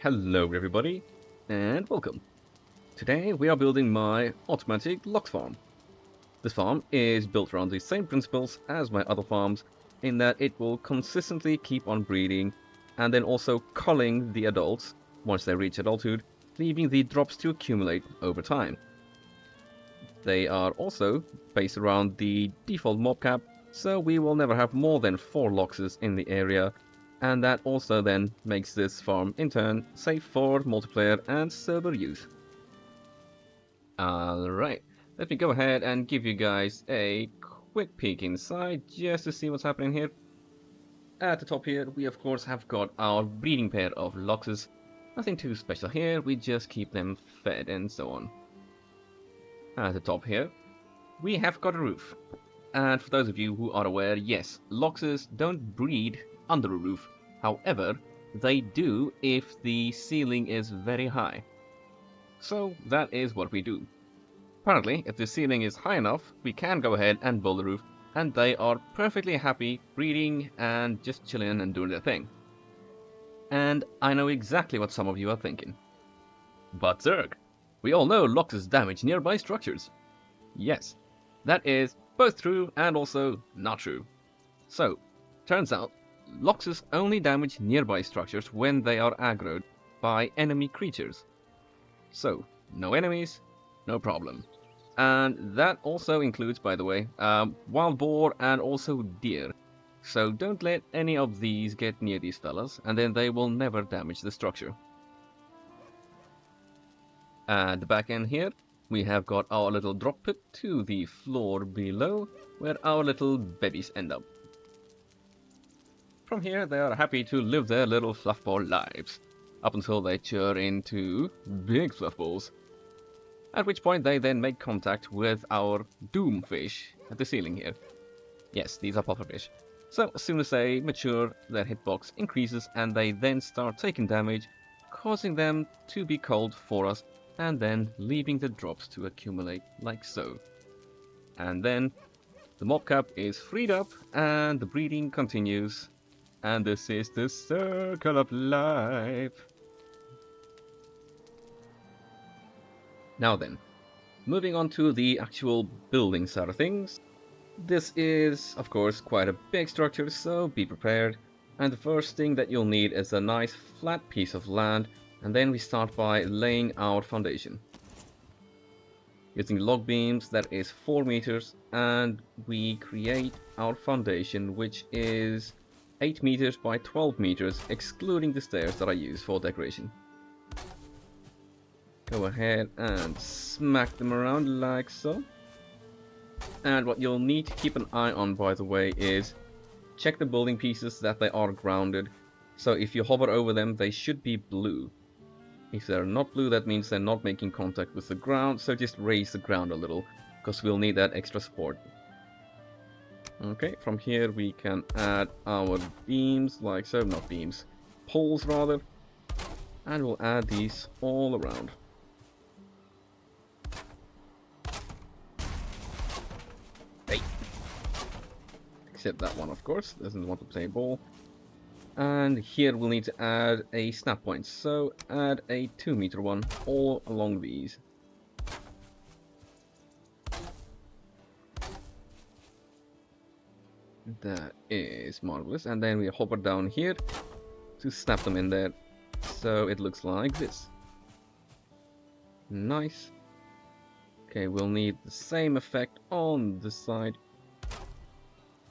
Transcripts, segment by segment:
Hello everybody, and welcome. Today we are building my Automatic Lox Farm. This farm is built around the same principles as my other farms, in that it will consistently keep on breeding, and then also culling the adults once they reach adulthood, leaving the drops to accumulate over time. They are also based around the default mob cap, so we will never have more than 4 Loxes in the area, and that also then makes this farm in turn safe for multiplayer and server use. Alright, let me go ahead and give you guys a quick peek inside just to see what's happening here. At the top here we of course have got our breeding pair of Loxes. Nothing too special here, we just keep them fed and so on. At the top here we have got a roof. And for those of you who are aware, yes, Loxes don't breed under a roof. However, they do if the ceiling is very high. So that is what we do. Apparently, if the ceiling is high enough, we can go ahead and build the roof, and they are perfectly happy breeding and just chilling and doing their thing. And I know exactly what some of you are thinking. But Zerg, we all know Loxes damage nearby structures. Yes, that is both true and also not true. So, turns out, Loxes only damage nearby structures when they are aggroed by enemy creatures. So, no enemies, no problem. And that also includes, by the way, wild boar and also deer. So don't let any of these get near these fellas, and then they will never damage the structure. At the back end here, we have got our little drop pit to the floor below, where our little babies end up. From here, they are happy to live their little fluffball lives, up until they turn into big fluffballs. At which point they then make contact with our doomfish at the ceiling here. Yes, these are pufferfish. So as soon as they mature, their hitbox increases and they then start taking damage, causing them to be cold for us, and then leaving the drops to accumulate like so. And then the mob cap is freed up and the breeding continues. And this is the circle of life. Now then, moving on to the actual building side of things. This is, of course, quite a big structure, so be prepared. And the first thing that you'll need is a nice flat piece of land, and then we start by laying our foundation. Using log beams, that is 4 meters, and we create our foundation, which is 8 meters by 12 meters, excluding the stairs that I use for decoration. Go ahead and smack them around like so. And what you'll need to keep an eye on, by the way, is check the building pieces that they are grounded. So if you hover over them, they should be blue. If they're not blue, that means they're not making contact with the ground, so just raise the ground a little, because we'll need that extra support. Okay, from here we can add our beams, like so, not beams, poles rather, and we'll add these all around. Hey! Except that one, of course, doesn't want to play ball. And here we'll need to add a snap point, so add a 2 meter one all along these. That is marvelous, and then we hover down here to snap them in there, so it looks like this. Nice. Okay, we'll need the same effect on this side,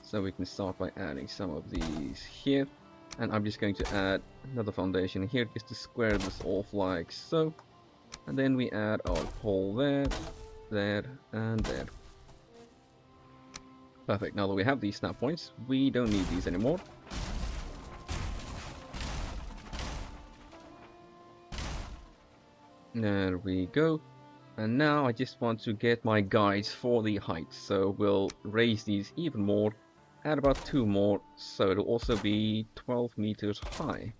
so we can start by adding some of these here, and I'm just going to add another foundation here just to square this off like so, and then we add our pole there, there, and there. Perfect, now that we have these snap points, we don't need these anymore. There we go. And now I just want to get my guides for the height, so we'll raise these even more, add about 2 more, so it'll also be 12 meters high.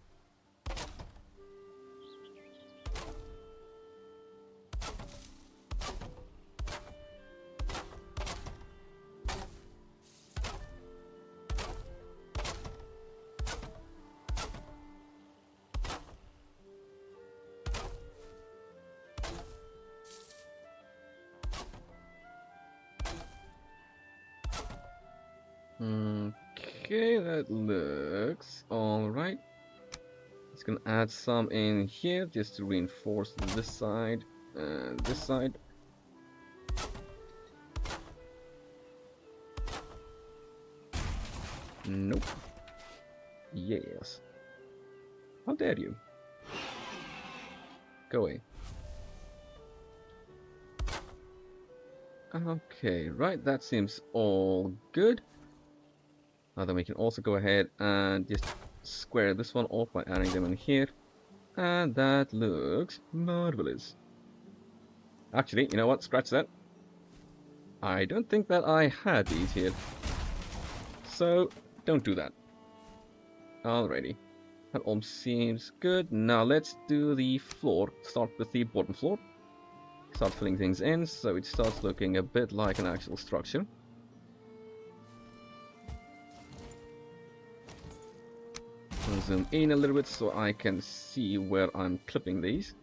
Okay, that looks alright. Just gonna add some in here just to reinforce this side and this side. Nope. Yes. How dare you? Go away. Okay, right, that seems all good. Now then we can also go ahead and just square this one off by adding them in here. And that looks marvelous. Actually, you know what? Scratch that. I don't think that I had these here. So, don't do that. Alrighty. That all seems good. Now let's do the floor. Start with the bottom floor. Start filling things in so it starts looking a bit like an actual structure. I'll zoom in a little bit so I can see where I'm clipping these.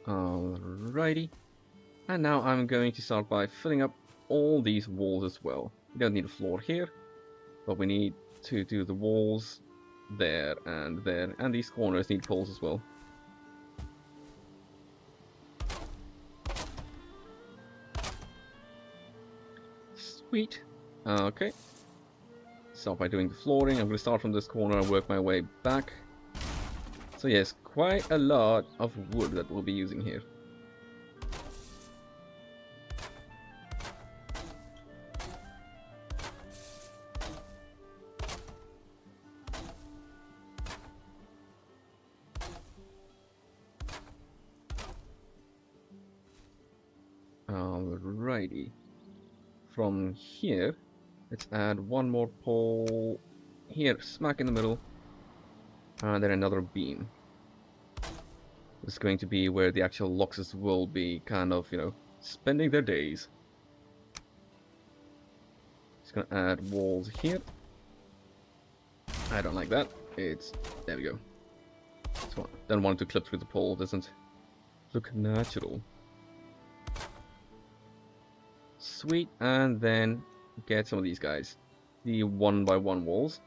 Alrighty. And now I'm going to start by filling up all these walls as well. We don't need a floor here, but we need to do the walls there, and these corners need poles as well. Sweet. Okay. Start by doing the flooring. I'm going to start from this corner and work my way back. So yes, quite a lot of wood that we'll be using here. Alrighty. From here, let's add one more pole here, smack in the middle, and then another beam. This is going to be where the actual Loxes will be kind of, you know, spending their days. Just gonna add walls here. I don't like that. There we go. Don't want it to clip through the pole, doesn't look natural. Sweet, and then get some of these guys. The 1x1 walls.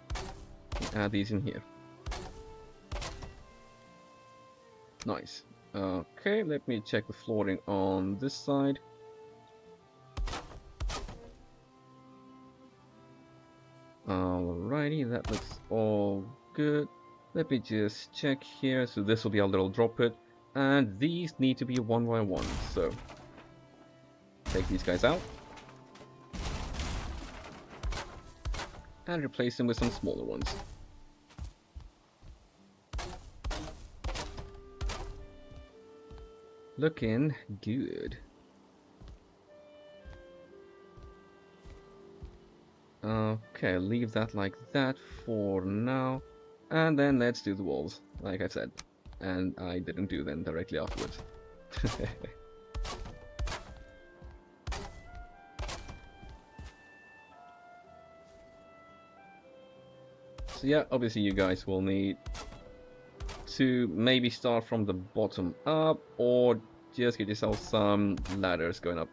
Add these in here. Nice. Okay, let me check the flooring on this side. Alrighty, that looks all good. Let me just check here. So this will be our little drop pit. And these need to be 1x1. So take these guys out. And replace them with some smaller ones. Looking good. Okay, leave that like that for now. And then let's do the walls, like I said. And I didn't do them directly afterwards. So yeah, obviously you guys will need to maybe start from the bottom up, or just get yourself some ladders going up.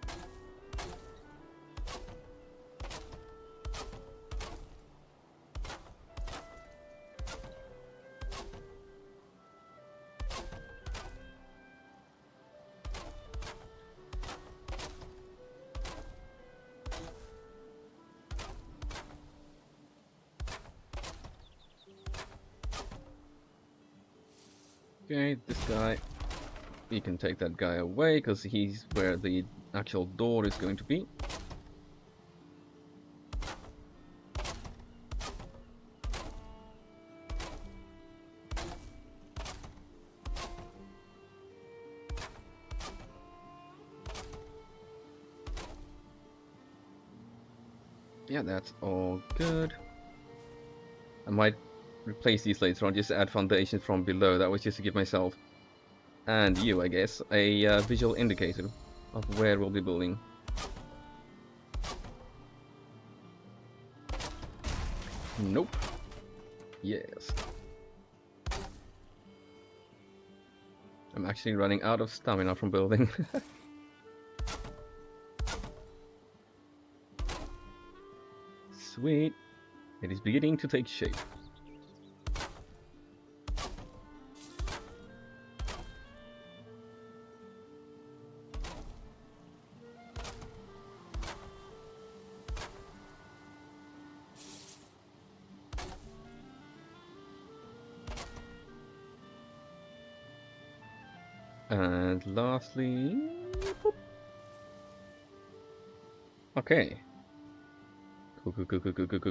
Okay, this guy, we can take that guy away because he's where the actual door is going to be. Yeah, that's all good. I might replace these later on, just to add foundation from below. That was just to give myself, and you I guess, a visual indicator of where we'll be building. Nope. Yes. I'm actually running out of stamina from building. Sweet. It is beginning to take shape. And lastly... Boop. Okay.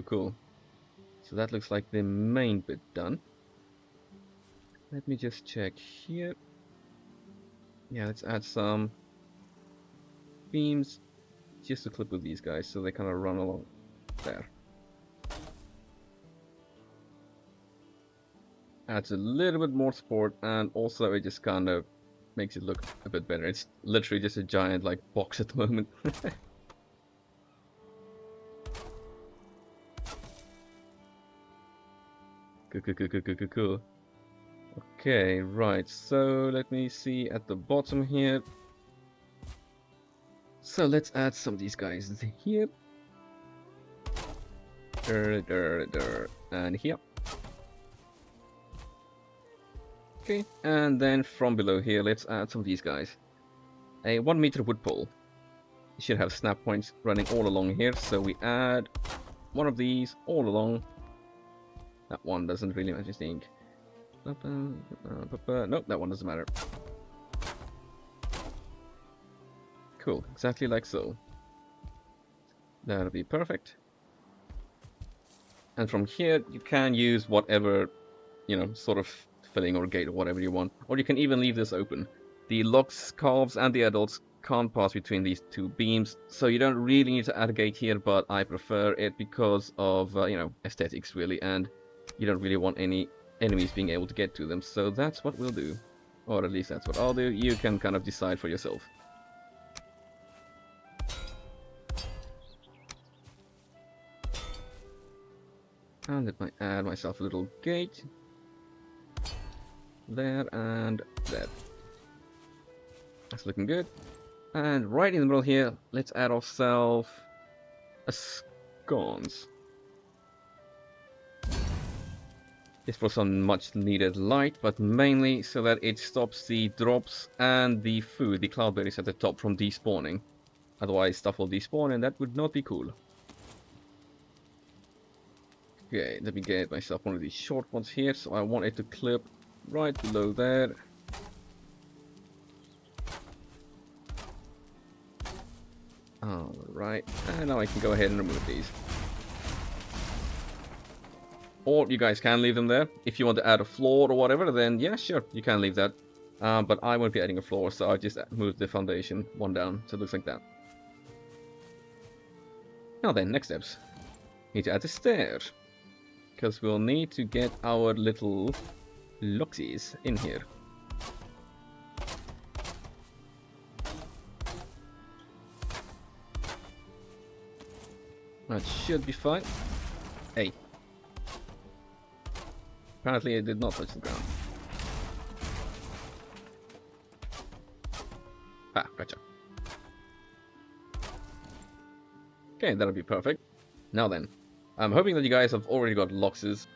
Cool. So that looks like the main bit done. Let me just check here. Yeah, let's add some beams just to clip with these guys so they kind of run along there. Adds a little bit more support, and also it just kind of makes it look a bit better. It's literally just a giant like box at the moment. Cool. Okay, right, so let me see at the bottom here. So let's add some of these guys here. And here. Okay, and then from below here, let's add some of these guys. A 1 meter wood pole. You should have snap points running all along here, so we add one of these all along. That one doesn't really matter, I think. Nope, that one doesn't matter. Cool, exactly like so. That'll be perfect. And from here, you can use whatever, sort of filling or gate or whatever you want. Or you can even leave this open. The Lox calves and the adults can't pass between these two beams, so you don't really need to add a gate here, but I prefer it because of, aesthetics really, and you don't really want any enemies being able to get to them, so that's what we'll do. Or at least that's what I'll do. You can kind of decide for yourself. And let me add myself a little gate. There and there. That's looking good. And right in the middle here, let's add ourselves a sconce. Just for some much needed light, but mainly so that it stops the drops and the food, the cloudberries at the top, from despawning. Otherwise stuff will despawn and that would not be cool. Okay, let me get myself one of these short ones here, so I want it to clip right below there. Alright, and now I can go ahead and remove these. Or you guys can leave them there. If you want to add a floor or whatever, then yeah, sure, you can leave that. But I won't be adding a floor, so I'll just move the foundation one down, so it looks like that. Now then, next steps. Need to add the stairs. Because we'll need to get our little Loxies in here. That should be fine. Hey. Apparently it did not touch the ground. Ah, gotcha. Okay, that'll be perfect. Now then, I'm hoping that you guys have already got Loxes,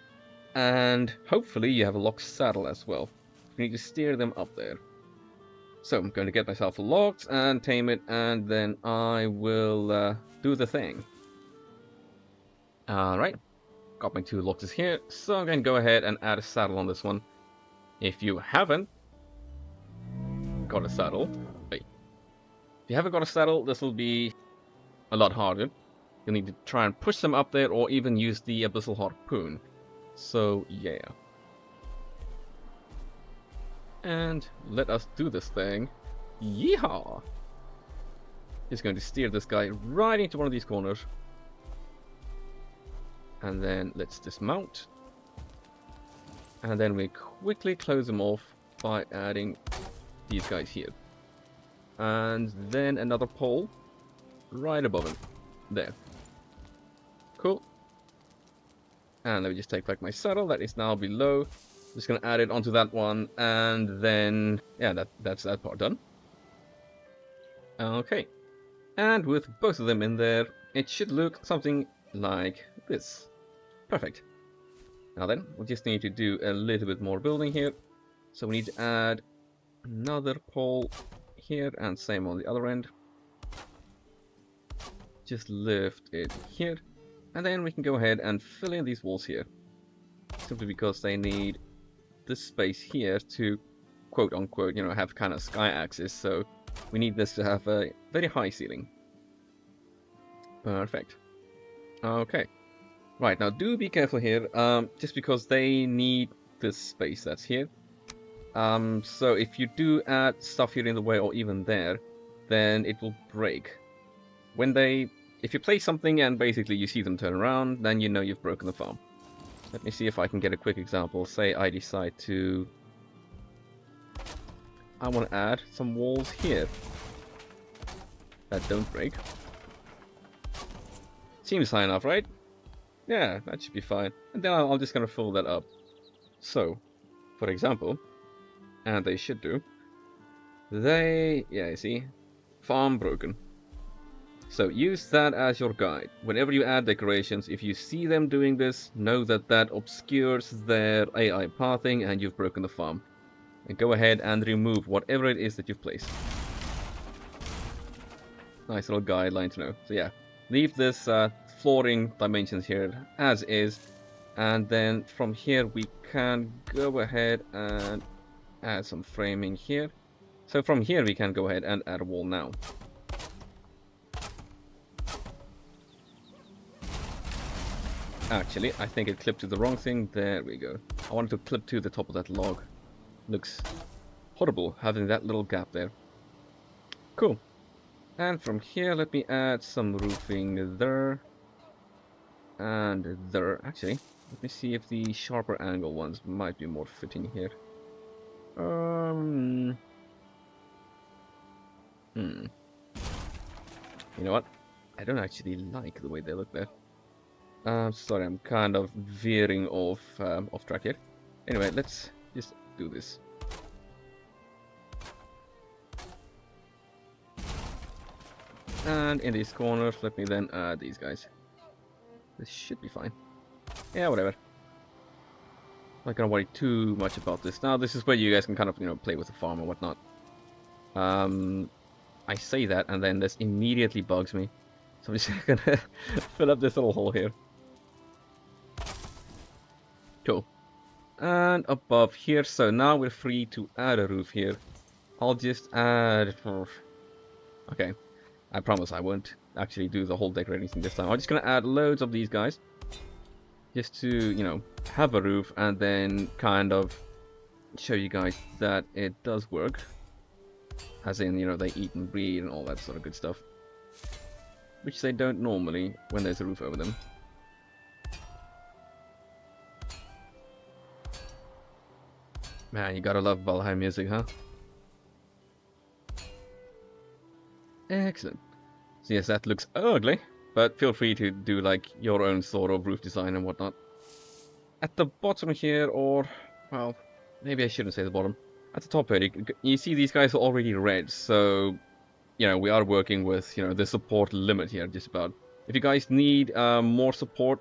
and hopefully you have a Lox saddle as well. We need to steer them up there. So I'm going to get myself a Lox and tame it, and then I will do the thing. Alright, got my 2 Loxes here, so I'm going to go ahead and add a saddle on this one. If you haven't got a saddle, wait. If you haven't got a saddle, this will be a lot harder. You'll need to try and push them up there, or even use the Abyssal Harpoon. So, yeah. And let us do this thing. Yeehaw! Just going to steer this guy right into one of these corners. And then let's dismount. And then we quickly close them off by adding these guys here. And then another pole right above him. There. Cool. And let me just take back my saddle that is now below. Just gonna add it onto that one, and then yeah, that's that part done. Okay, and with both of them in there, it should look something like this. Perfect. Now then, we just need to do a little bit more building here. So we need to add another pole here, and same on the other end. Just lift it here, and then we can go ahead and fill in these walls here. Simply because they need this space here to quote unquote, you know, have kind of sky access, so we need this to have a very high ceiling. Perfect. Okay. Right, now do be careful here, just because they need this space that's here. So if you do add stuff here in the way or even there, then it will break. If you place something and basically you see them turn around, then you know you've broken the farm. Let me see if I can get a quick example. Say I decide to... I want to add some walls here that don't break. Seems high enough, right? Yeah, that should be fine. And then I'm just gonna fill that up. So, for example, and they should do, yeah, you see, farm broken. So use that as your guide. Whenever you add decorations, if you see them doing this, know that that obscures their AI pathing and you've broken the farm. And go ahead and remove whatever it is that you've placed. Nice little guideline to know. So yeah, leave this flooring dimensions here as is. And then from here we can go ahead and add some framing here. So from here we can go ahead and add a wall now. Actually, I think it clipped to the wrong thing. There we go. I wanted to clip to the top of that log. Looks horrible having that little gap there. Cool. And from here, let me add some roofing there. And there. Actually, let me see if the sharper angle ones might be more fitting here. You know what? I don't actually like the way they look there. Sorry, I'm kind of veering off track here. Anyway, let's just do this. And in these corners, let me then add these guys. This should be fine. Yeah, whatever. Not gonna worry too much about this. Now, this is where you guys can kind of, you know, play with the farm or whatnot. I say that, and then this immediately bugs me. So I'm just gonna fill up this little hole here. Cool. And above here, so now we're free to add a roof here. I'll just add... Okay, I promise I won't actually do the whole decorating thing this time. I'm just gonna add loads of these guys. Just to, you know, have a roof and then kind of show you guys that it does work. As in, you know, they eat and breed and all that sort of good stuff. Which they don't normally when there's a roof over them. Man, you gotta love Valheim music, huh? Excellent. So yes, that looks ugly, but feel free to do like your own sort of roof design and whatnot. At the bottom here, or, well, maybe I shouldn't say the bottom. At the top here, you see these guys are already red, so, you know, we are working with, you know, the support limit here, just about. If you guys need more support,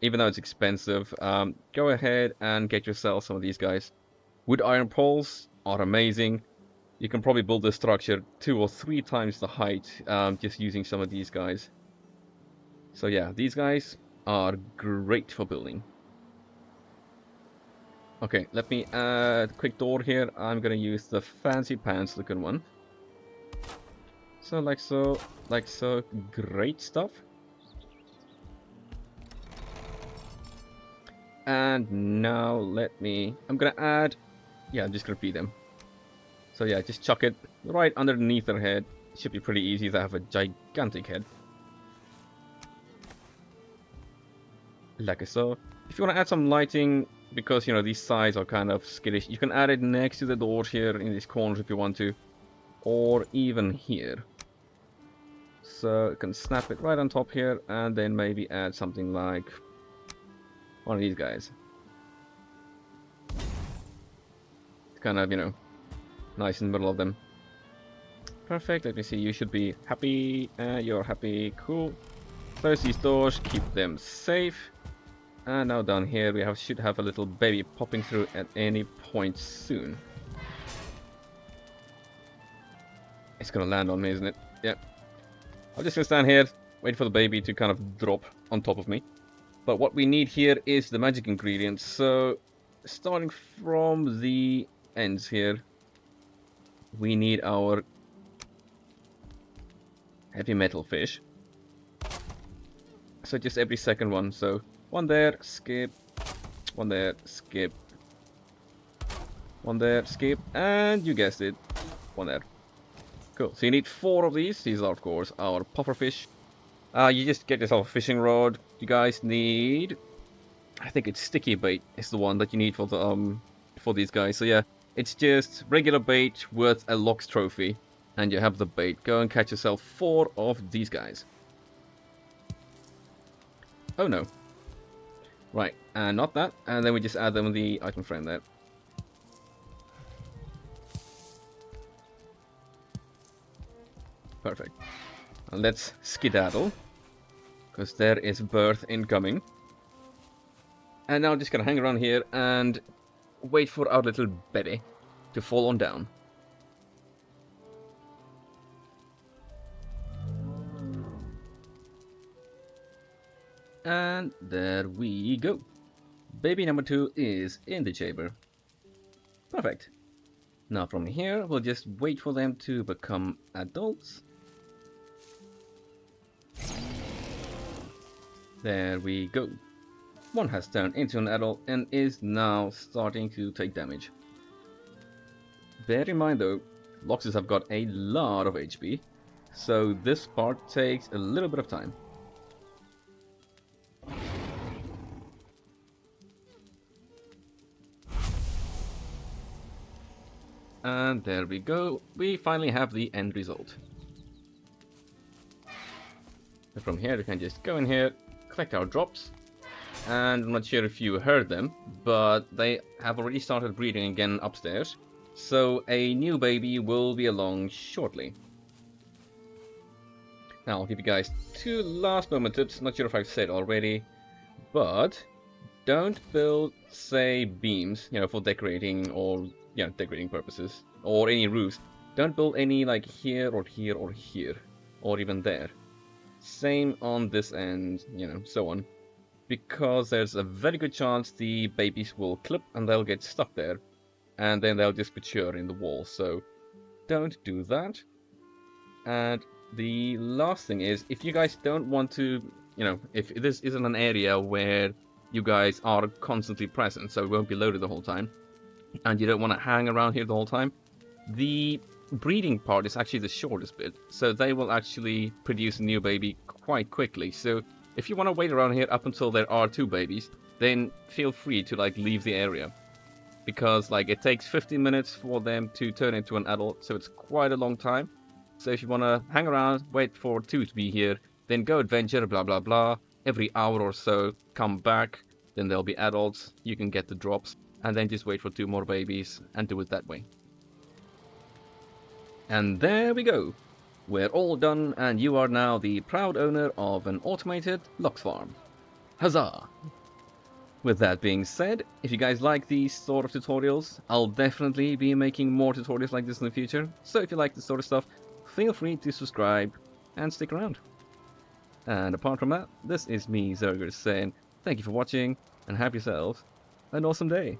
even though it's expensive, go ahead and get yourself some of these guys. Wood iron poles are amazing. You can probably build this structure 2 or 3 times the height just using some of these guys. So yeah, these guys are great for building. Okay, let me add a quick door here. I'm gonna use the fancy pants looking one. So like so, great stuff. And now I'm gonna add, yeah, I'm just gonna feed them. So yeah, just chuck it right underneath their head. It should be pretty easy. They have a gigantic head. Like so. If you want to add some lighting, because, you know, these sides are kind of skittish, you can add it next to the doors here in these corners if you want to. Or even here. So you can snap it right on top here, and then maybe add something like one of these guys. kind of, you know, nice in the middle of them. Perfect. Let me see. You should be happy. You're happy. Cool. Close these doors. Keep them safe. And now down here we should have a little baby popping through at any point soon. It's gonna land on me, isn't it? Yeah. I'm just gonna stand here, wait for the baby to kind of drop on top of me. But what we need here is the magic ingredients. So, starting from the ends here, we need our heavy metal fish. So just every second one. So one there, skip. One there, skip. One there, skip. And you guessed it, one there. Cool. So you need 4 of these. These are, of course, our puffer fish. You just get yourself a fishing rod. You guys need, I think it's sticky bait is the one that you need for the for these guys. So yeah, it's just regular bait with a Lox trophy, and you have the bait. Go and catch yourself 4 of these guys. Oh no. Right, and not that. And then we just add them in the item frame there. Perfect. And let's skedaddle, because there is birth incoming. And now I'm just gonna hang around here and wait for our little baby to fall on down. And there we go. Baby number 2 is in the chamber. Perfect. Now from here, we'll just wait for them to become adults. There we go. One has turned into an adult and is now starting to take damage. Bear in mind though, Loxes have got a lot of HP, so this part takes a little bit of time. And there we go, we finally have the end result. And from here we can just go in here, collect our drops, and I'm not sure if you heard them, but they have already started breeding again upstairs, so a new baby will be along shortly. Now I'll give you guys 2 last moment tips, not sure if I've said already, but don't build, say, beams, you know, for decorating or, yeah, decorating purposes, or any roofs. Don't build any like here or here or here, or even there. Same on this end, you know, so on. Because there's a very good chance the babies will clip and they'll get stuck there. And then they'll just mature in the wall, so don't do that. And the last thing is, if you guys don't want to, you know, if this isn't an area where you guys are constantly present, so it won't be loaded the whole time, and you don't want to hang around here the whole time, the breeding part is actually the shortest bit, so they will actually produce a new baby quite quickly. So if you want to wait around here up until there are 2 babies, then feel free to like leave the area, because like it takes 15 minutes for them to turn into an adult, so it's quite a long time. So if you want to hang around, wait for 2 to be here, then go adventure, blah blah blah, every hour or so come back, then they'll be adults, you can get the drops, and then just wait for 2 more babies and do it that way. And there we go. We're all done, and you are now the proud owner of an automated Lox farm. Huzzah! With that being said, if you guys like these sort of tutorials, I'll definitely be making more tutorials like this in the future. So if you like this sort of stuff, feel free to subscribe and stick around. And apart from that, this is me, Zerger, saying thank you for watching, and have yourselves an awesome day.